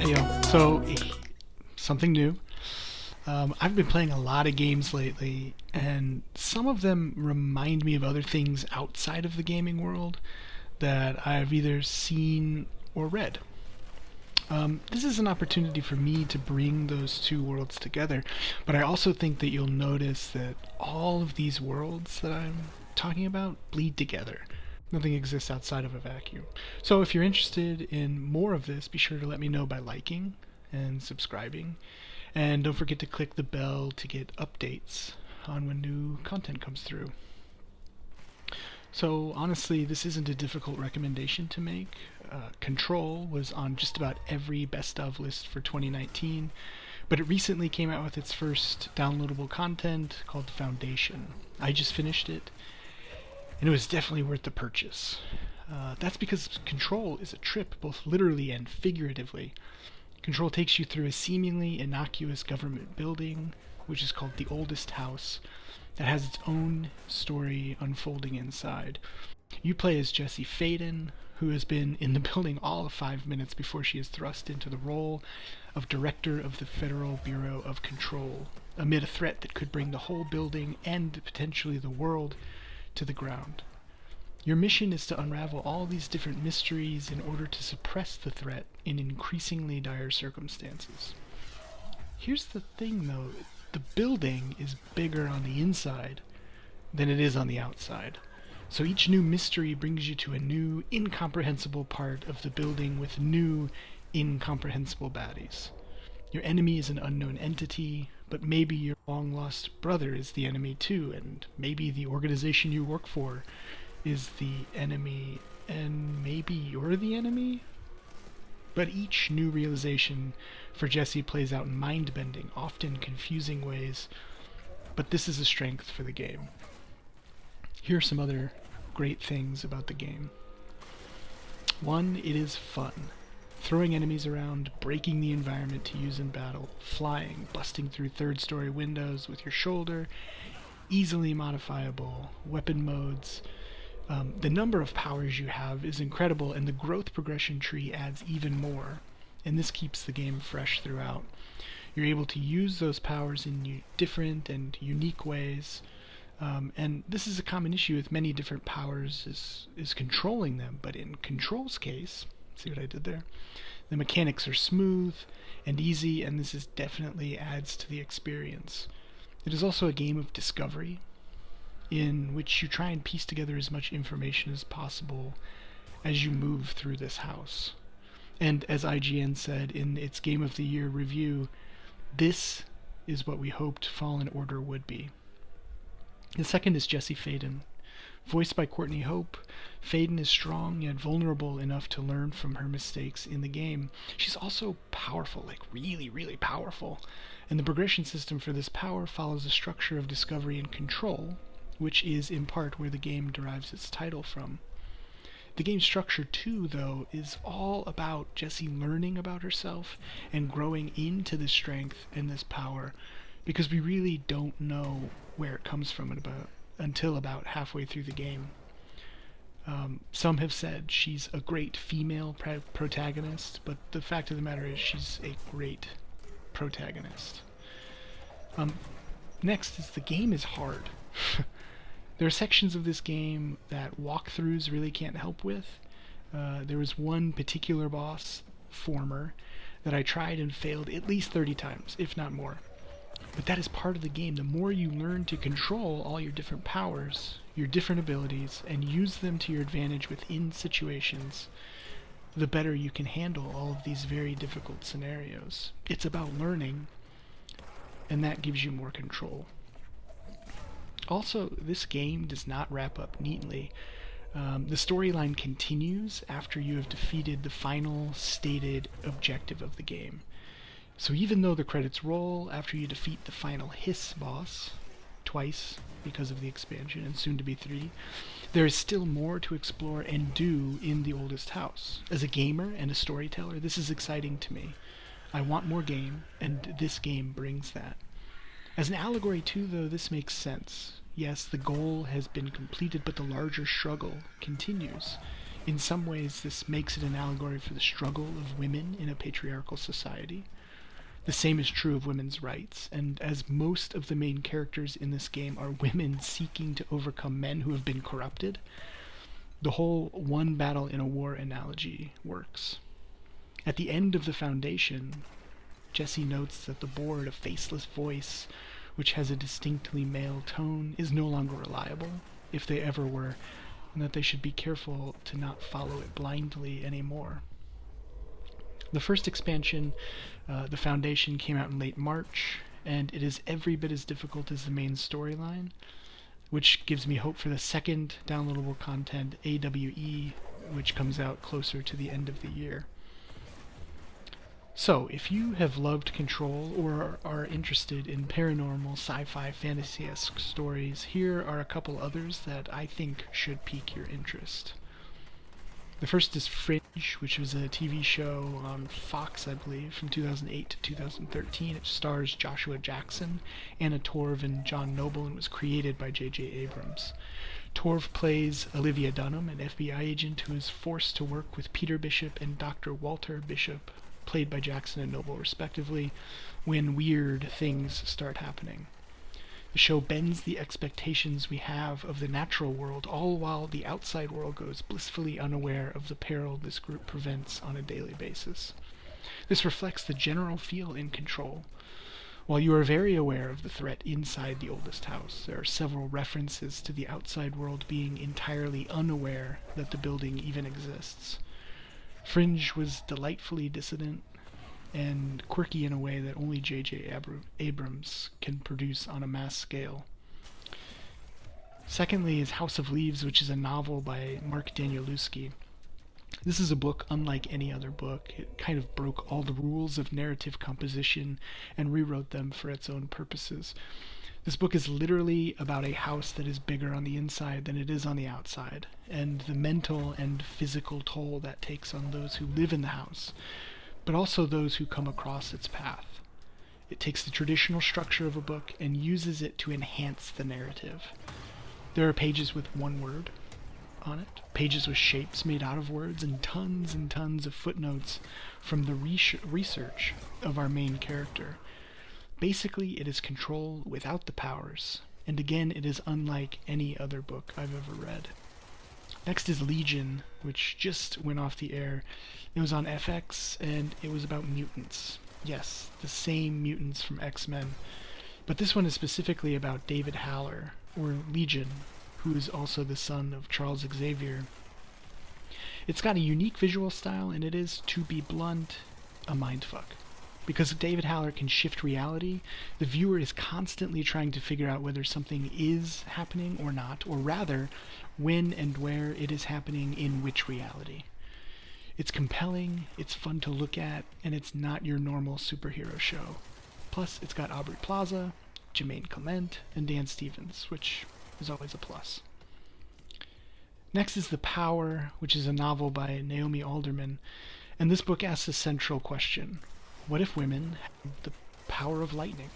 Hey yo, something new. I've been playing a lot of games lately, and some of them remind me of other things outside of the gaming world that I've either seen or read. This is an opportunity for me to bring those two worlds together, but I also think that you'll notice that all of these worlds that I'm talking about bleed together. Nothing exists outside of a vacuum. So if you're interested in more of this, be sure to let me know by liking and subscribing. And don't forget to click the bell to get updates on when new content comes through. So honestly, this isn't a difficult recommendation to make. Control was on just about every best of list for 2019, but it recently came out with its first downloadable content called Foundation. I just finished it, and it was definitely worth the purchase. That's because Control is a trip, both literally and figuratively. Control takes you through a seemingly innocuous government building, which is called the Oldest House, that has its own story unfolding inside. You play as Jessie Faden, who has been in the building all of 5 minutes before she is thrust into the role of Director of the Federal Bureau of Control, amid a threat that could bring the whole building and potentially the world to the ground. Your mission is to unravel all these different mysteries in order to suppress the threat in increasingly dire circumstances. Here's the thing though, the building is bigger on the inside than it is on the outside. So each new mystery brings you to a new, incomprehensible part of the building with new, incomprehensible baddies. Your enemy is an unknown entity, but maybe your long-lost brother is the enemy too, and maybe the organization you work for is the enemy, and maybe you're the enemy? But each new realization for Jessie plays out in mind-bending, often confusing ways, but this is a strength for the game. Here are some other great things about the game. One, it is fun. Throwing enemies around, breaking the environment to use in battle, flying, busting through third-story windows with your shoulder, easily modifiable, weapon modes. The number of powers you have is incredible, and the growth progression tree adds even more, and this keeps the game fresh throughout. You're able to use those powers in different and unique ways, and this is a common issue with many different powers, is controlling them, but in Control's case, see what I did there? The mechanics are smooth and easy, and this is definitely adds to the experience. It is also a game of discovery, in which you try and piece together as much information as possible as you move through this house. And as IGN said in its Game of the Year review, this is what we hoped Fallen Order would be. The second is Jessie Faden. Voiced by Courtney Hope, Faden is strong yet vulnerable enough to learn from her mistakes in the game. She's also powerful, like really, really powerful. And the progression system for this power follows a structure of discovery and control, which is in part where the game derives its title from. The game's structure too, though, is all about Jessie learning about herself and growing into this strength and this power, because we really don't know where it comes from until about halfway through the game. Some have said she's a great female protagonist, but the fact of the matter is she's a great protagonist. Next is the game is hard. There are sections of this game that walkthroughs really can't help with. There was one particular boss, Former, that I tried and failed at least 30 times, if not more. But that is part of the game. The more you learn to control all your different powers, your different abilities, and use them to your advantage within situations, the better you can handle all of these very difficult scenarios. It's about learning, and that gives you more control. Also, this game does not wrap up neatly. The storyline continues after you have defeated the final stated objective of the game. So even though the credits roll after you defeat the final Hiss boss, twice because of the expansion and soon to be 3, there is still more to explore and do in the Oldest House. As a gamer and a storyteller, this is exciting to me. I want more game, and this game brings that. As an allegory too, though, this makes sense. Yes, the goal has been completed, but the larger struggle continues. In some ways, this makes it an allegory for the struggle of women in a patriarchal society. The same is true of women's rights, and as most of the main characters in this game are women seeking to overcome men who have been corrupted, the whole one battle in a war analogy works. At the end of the Foundation, Jesse notes that the board, a faceless voice which has a distinctly male tone, is no longer reliable, if they ever were, and that they should be careful to not follow it blindly anymore. The first expansion, the Foundation, came out in late March, and it is every bit as difficult as the main storyline, which gives me hope for the second downloadable content, AWE, which comes out closer to the end of the year. So, if you have loved Control or are interested in paranormal, sci-fi, fantasy-esque stories, here are a couple others that I think should pique your interest. The first is Fringe, which was a TV show on Fox, I believe, from 2008 to 2013. It stars Joshua Jackson, Anna Torv, and John Noble, and was created by J.J. Abrams. Torv plays Olivia Dunham, an FBI agent who is forced to work with Peter Bishop and Dr. Walter Bishop, played by Jackson and Noble respectively, when weird things start happening. The show bends the expectations we have of the natural world, all while the outside world goes blissfully unaware of the peril this group prevents on a daily basis. This reflects the general feel in Control. While you are very aware of the threat inside the oldest house, there are several references to the outside world being entirely unaware that the building even exists. Fringe was delightfully dissident and quirky in a way that only J.J. Abrams can produce on a mass scale. Secondly is House of Leaves, which is a novel by Mark Danielewski. This is a book unlike any other book. It kind of broke all the rules of narrative composition and rewrote them for its own purposes. This book is literally about a house that is bigger on the inside than it is on the outside, and the mental and physical toll that takes on those who live in the house, but also those who come across its path. It takes the traditional structure of a book and uses it to enhance the narrative. There are pages with one word on it, pages with shapes made out of words, and tons of footnotes from the research of our main character. Basically, it is Control without the powers, and again, it is unlike any other book I've ever read. Next is Legion, which just went off the air. It was on FX, and it was about mutants. Yes, the same mutants from X-Men. But this one is specifically about David Haller, or Legion, who is also the son of Charles Xavier. It's got a unique visual style, and it is, to be blunt, a mindfuck. Because David Haller can shift reality, the viewer is constantly trying to figure out whether something is happening or not, or rather, when and where it is happening in which reality. It's compelling, it's fun to look at, and it's not your normal superhero show. Plus, it's got Aubrey Plaza, Jermaine Clement, and Dan Stevens, which is always a plus. Next is The Power, which is a novel by Naomi Alderman, and this book asks a central question. What if women have the power of lightning?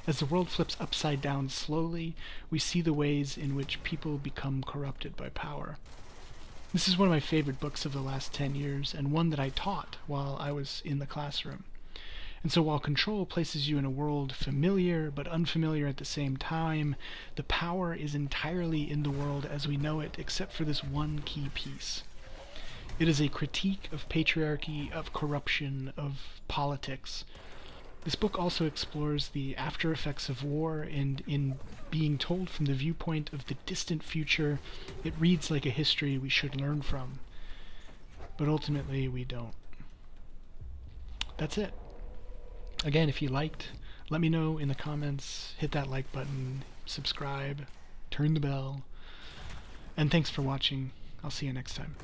As the world flips upside down slowly, we see the ways in which people become corrupted by power. This is one of my favorite books of the last 10 years, and one that I taught while I was in the classroom. And so while Control places you in a world familiar but unfamiliar at the same time, the power is entirely in the world as we know it, except for this one key piece. It is a critique of patriarchy, of corruption, of politics. This book also explores the after effects of war, and in being told from the viewpoint of the distant future, it reads like a history we should learn from. But ultimately, we don't. That's it. Again, if you liked, let me know in the comments, hit that like button, subscribe, turn the bell, and thanks for watching. I'll see you next time.